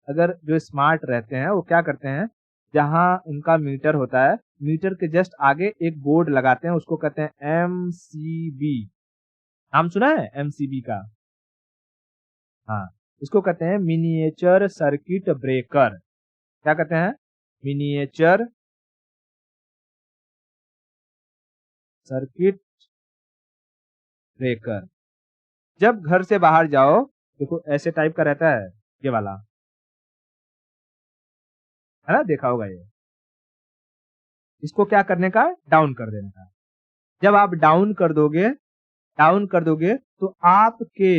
अगर जो स्मार्ट रहते हैं वो क्या करते हैं, जहां उनका मीटर होता है, मीटर के जस्ट आगे एक बोर्ड लगाते हैं, उसको कहते हैं एमसीबी। नाम सुना है एमसीबी का? हाँ, इसको कहते हैं मिनिएचर सर्किट ब्रेकर। क्या कहते हैं? Miniature circuit breaker. जब घर से बाहर जाओ, देखो ऐसे टाइप का रहता है ये वाला, है ना, देखा होगा ये। इसको क्या करने का, डाउन कर देने का। जब आप डाउन कर दोगे तो आपके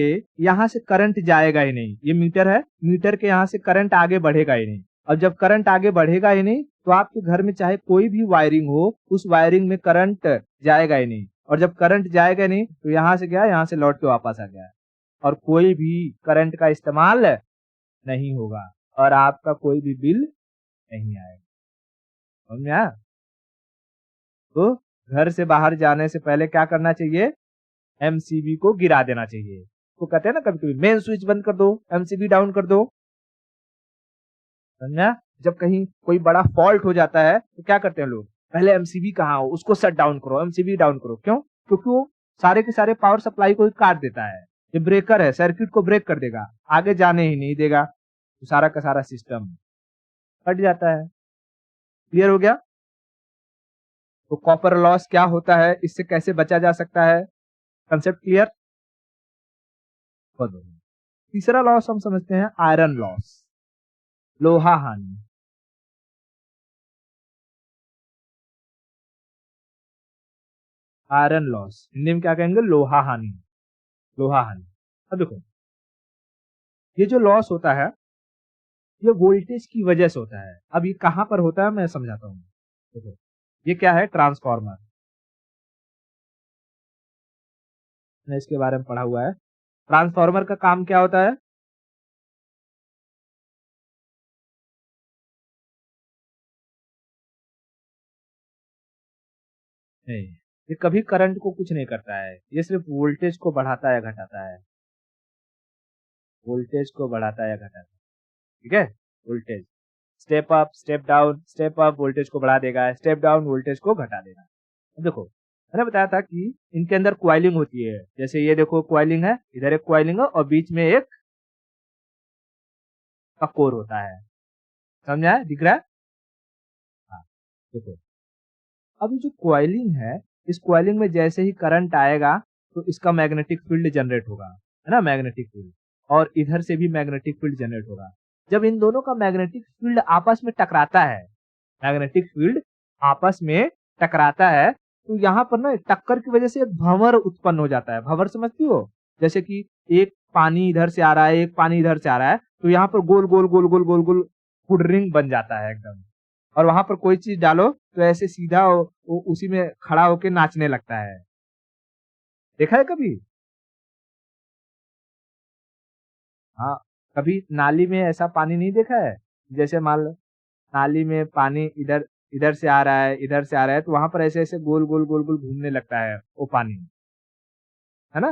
यहाँ से करंट जाएगा ही नहीं। ये मीटर है, मीटर के यहाँ से करंट आगे बढ़ेगा ही नहीं। और जब करंट आगे बढ़ेगा ही नहीं तो आपके घर में चाहे कोई भी वायरिंग हो, उस वायरिंग में करंट जाएगा ही नहीं। और जब करंट जाएगा नहीं तो यहाँ से गया, यहाँ से लौट के वापस आ गया, और कोई भी करंट का इस्तेमाल नहीं होगा, और आपका कोई भी बिल नहीं आएगा। समझ में आया? तो घर से बाहर जाने से पहले क्या करना चाहिए, एमसीबी को गिरा देना चाहिए। तो कहते हैं ना कभी कभी मेन स्विच बंद कर दो, एमसीबी डाउन कर दो। समझा? जब कहीं कोई बड़ा फॉल्ट हो जाता है तो क्या करते हैं लोग, पहले एमसीबी कहाँ हो उसको शट डाउन करो, एमसीबी डाउन करो। क्यों? क्योंकि वो सारे के सारे पावर सप्लाई को काट देता है। ये ब्रेकर है, सर्किट को ब्रेक कर देगा, आगे जाने ही नहीं देगा, तो सारा का सारा सिस्टम कट जाता है। क्लियर हो गया? तो कॉपर लॉस क्या होता है, इससे कैसे बचा जा सकता है, कंसेप्ट क्लियर? तीसरा लॉस हम समझते हैं आयरन लॉस, लोहा हानि। आयरन लॉस हिंदी में क्या कहेंगे, लोहा हानि। लोहा हानि। अब देखो, ये जो लॉस होता है ये वोल्टेज की वजह से होता है। अब ये कहां पर होता है मैं समझाता हूँ। देखो, ये क्या है, ट्रांसफार्मर। मैंने इसके बारे में पढ़ा हुआ है। ट्रांसफार्मर का काम क्या होता है, नहीं, ये कभी करंट को कुछ नहीं करता है, ये सिर्फ वोल्टेज को बढ़ाता है घटाता है। वोल्टेज को बढ़ाता है घटाता है, ठीक है। वोल्टेज स्टेप अप वोल्टेज को बढ़ा देगा, स्टेप डाउन वोल्टेज को घटा देगा। अब देखो, मैंने बताया था कि इनके अंदर क्वाइलिंग होती है। जैसे ये देखो क्वाइलिंग है, इधर एक क्वाइलिंग है और बीच में एक का कोर होता है। समझा है, दिख रहा है? हाँ, देखो, अब ये जो क्वाइलिंग है, इस क्वाइलिंग में जैसे ही करंट आएगा तो इसका मैग्नेटिक फील्ड जनरेट होगा, है ना, मैग्नेटिक फील्ड। और इधर से भी मैग्नेटिक फील्ड जनरेट होगा। जब इन दोनों का मैग्नेटिक फील्ड आपस में टकराता है, मैग्नेटिक फील्ड आपस में टकराता है, तो यहाँ पर ना टक्कर की वजह से एक भंवर उत्पन्न हो जाता है। भंवर समझती हो? जैसे कि एक पानी इधर से आ रहा है, एक पानी इधर से आ रहा है, तो यहाँ पर गोल गोल गोल गोल गोल गोल फुडरिंग बन जाता है एकदम। और वहां पर कोई चीज डालो तो ऐसे सीधा उसी में खड़ा होके नाचने लगता है। देखा है कभी? हाँ, कभी नाली में ऐसा पानी नहीं देखा है? जैसे मान लो नाली में पानी इधर इधर से आ रहा है, इधर से आ रहा है, तो वहां पर ऐसे ऐसे गोल गोल गोल गोल घूमने लगता है वो पानी, है ना।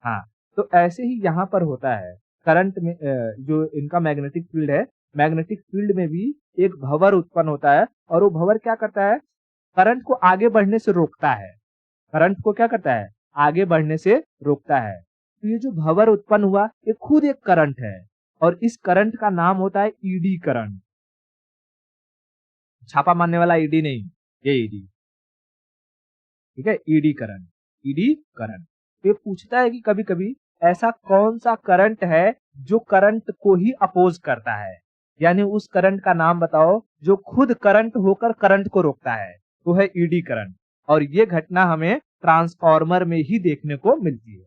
हाँ, तो ऐसे ही यहाँ पर होता है करंट में, जो इनका मैग्नेटिक फील्ड है, मैग्नेटिक फील्ड में भी एक भंवर उत्पन्न होता है। और वो भंवर क्या करता है, करंट को आगे बढ़ने से रोकता है। करंट को क्या करता है, आगे बढ़ने से रोकता है। तो ये जो भंवर उत्पन्न हुआ ये खुद एक करंट है, और इस करंट का नाम होता है ईडी करंट। छापा मारने वाला ईडी नहीं, ये ईडी, ठीक है, ईडी करंट। Eddy current. तो ये पूछता है कि कभी कभी ऐसा कौन सा करंट है जो करंट को ही अपोज करता है, यानी उस करंट का नाम बताओ जो खुद करंट होकर करंट को रोकता है, तो है ईडी करंट। और ये घटना हमें ट्रांसफार्मर में ही देखने को मिलती है।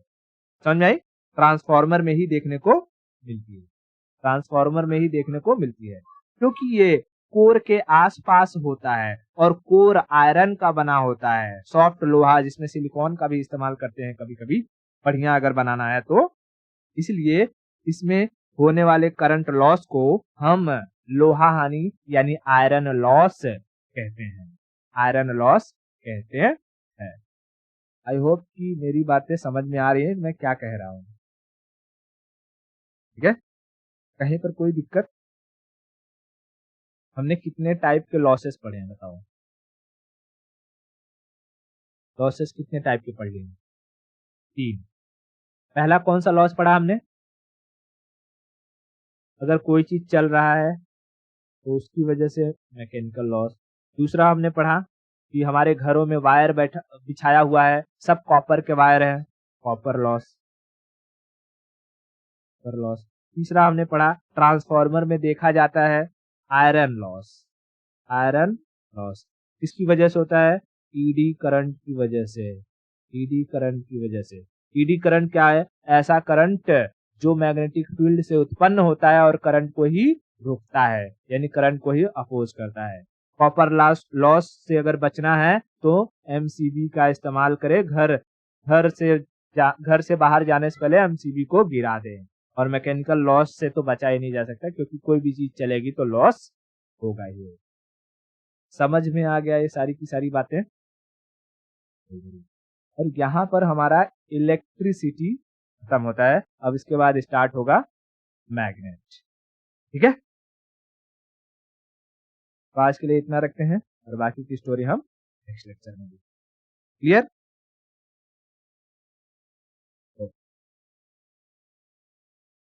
समझ आई? ट्रांसफार्मर में ही देखने को मिलती है, ट्रांसफार्मर में ही देखने को मिलती है, क्योंकि ये कोर के आसपास होता है, और कोर आयरन का बना होता है, सॉफ्ट लोहा, जिसमें सिलिकॉन का भी इस्तेमाल करते हैं कभी कभी, बढ़िया अगर बनाना है तो। इसलिए इसमें होने वाले करंट लॉस को हम लोहा हानि यानी आयरन लॉस कहते हैं, आयरन लॉस कहते हैं। आई होप कि मेरी बातें समझ में आ रही है, मैं क्या कह रहा हूँ, ठीक है। कहीं पर कोई दिक्कत? हमने कितने टाइप के लॉसेस पढ़े हैं बताओ, लॉसेस कितने टाइप के पढ़ लिए? तीन। पहला कौन सा लॉस पढ़ा हमने, अगर कोई चीज चल रहा है तो उसकी वजह से मैकेनिकल लॉस। दूसरा हमने पढ़ा कि हमारे घरों में वायर बैठा बिछाया हुआ है, सब कॉपर के वायर है, कॉपर लॉस, कॉपर लॉस। तीसरा हमने पढ़ा ट्रांसफार्मर में देखा जाता है आयरन लॉस। आयरन लॉस किसकी वजह से होता है? ईडी करंट की वजह से। ईडी करंट की वजह से। ईडी करंट क्या है? ऐसा करंट जो मैग्नेटिक फील्ड से उत्पन्न होता है और करंट को ही रोकता है, यानी करंट को ही अपोज करता है। कॉपर लॉस से अगर बचना है तो एमसीबी का इस्तेमाल करें। घर से बाहर जाने से पहले एमसीबी को गिरा दें। और मैकेनिकल लॉस से तो बचा ही नहीं जा सकता, क्योंकि कोई भी चीज चलेगी तो लॉस होगा ही। समझ में आ गया ये सारी की सारी बातें। और यहाँ पर हमारा इलेक्ट्रिसिटी खत्म होता है। अब इसके बाद स्टार्ट होगा मैग्नेट। ठीक है, तो आज के लिए इतना रखते हैं और बाकी की स्टोरी हम नेक्स्ट लेक्चर में। क्लियर?